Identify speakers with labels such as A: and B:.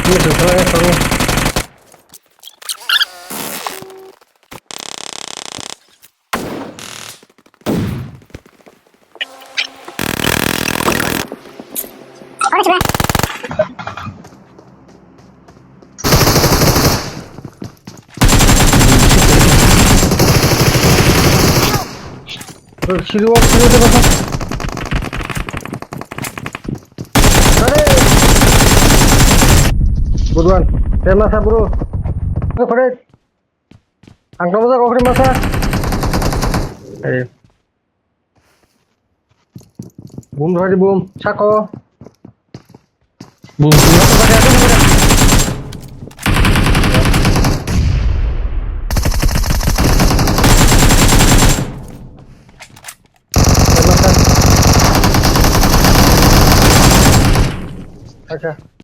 A: Ini susah ya soalnya.
B: Orang sebelah.
A: Sini deh pasang. Ada. Buruan. Saya masa bro. Ke Farid. Angkat masa kau masa. Boom hari boom. Sako.
C: Boom.
A: Pada ada.